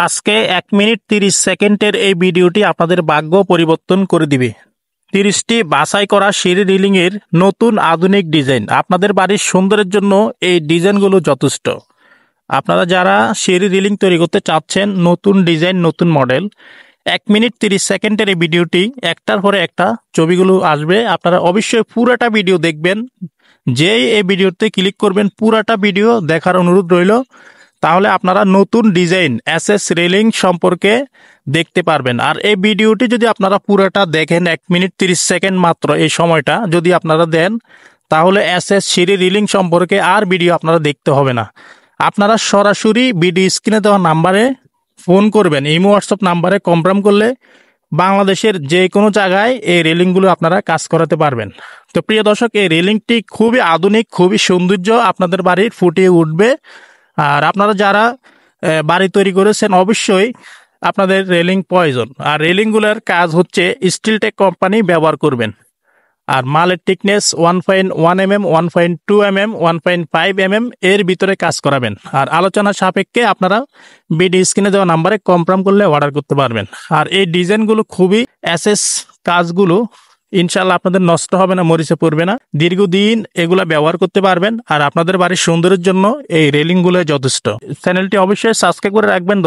আজকে 1 মিনিট 30 সেকেন্ডের এই ভিডিওটি আপনাদের ভাগ্য পরিবর্তন করে দিবে। 30টি বাছাই করা সিঁড়ি রিলিং এর নতুন আধুনিক ডিজাইন। আপনাদের বাড়ির সৌন্দর্যের জন্য এই ডিজাইনগুলো যথেষ্ট। আপনারা যারা সিঁড়ি রিলিং তৈরি করতে চাচ্ছেন, নতুন ডিজাইন নতুন মডেল, 1 মিনিট 30 সেকেন্ডের এই ভিডিওটি একটার পরে একটা ছবিগুলো আসবে। আপনারা অবশ্যই পুরাটা ভিডিও দেখবেন। যেই এই ভিডিওতে ক্লিক করবেন পুরাটা ভিডিও দেখার অনুরোধ রইল। তাহলে আপনারা নতুন ডিজাইন এসএস রেলিং সম্পর্কে দেখতে পারবেন। আর এই ভিডিওটি যদি আপনারা পুরোটা দেখেন, 1 মিনিট 30 সেকেন্ড মাত্র এই সময়টা যদি আপনারা দেন, তাহলে এসএস সিঁড়ি রিলিং সম্পর্কে আর ভিডিও আপনারা দেখতে হবে না। আপনারা সরাসরি ভিডিও স্ক্রিনে দেওয়া নাম্বারে ফোন করবেন। ইমো হোয়াটসঅ্যাপ নাম্বারে কনফার্ম করলে বাংলাদেশের যে কোনো জায়গায় এই রেলিংগুলো আপনারা কাজ করাতে পারবেন। তো প্রিয় দর্শক, এই রেলিংটি খুবই আধুনিক, খুবই সৌন্দর্য, আপনাদের বাড়ির ফুটিয়ে উঠবে। আর আপনারা যারা বাড়ি তৈরি করেছেন, অবশ্যই আপনাদের রেলিং প্রয়োজন। আর রেলিংগুলোর কাজ হচ্ছে স্টিলটেক কোম্পানি ব্যবহার করবেন। আর মালের টিকনেস 1.1 mm, 1.2 mm, 1.5 mm এর ভিতরে কাজ করাবেন। আর আলোচনা সাপেক্ষে আপনারা ভিডিও স্ক্রিনে দেওয়া নাম্বারে কনফার্ম করলে অর্ডার করতে পারবেন। আর এই ডিজাইনগুলো খুবই এসএস কাজগুলো ইনশাল্লাহ আপনাদের নষ্ট হবে না, মরিচে পড়বে না, দীর্ঘদিন এগুলা ব্যবহার করতে পারবেন। আর আপনাদের বাড়ির সৌন্দর্যের জন্য এই রেলিংগুলো যথেষ্ট। চ্যানেলটি অবশ্যই সাবস্ক্রাইব করে রাখবেন।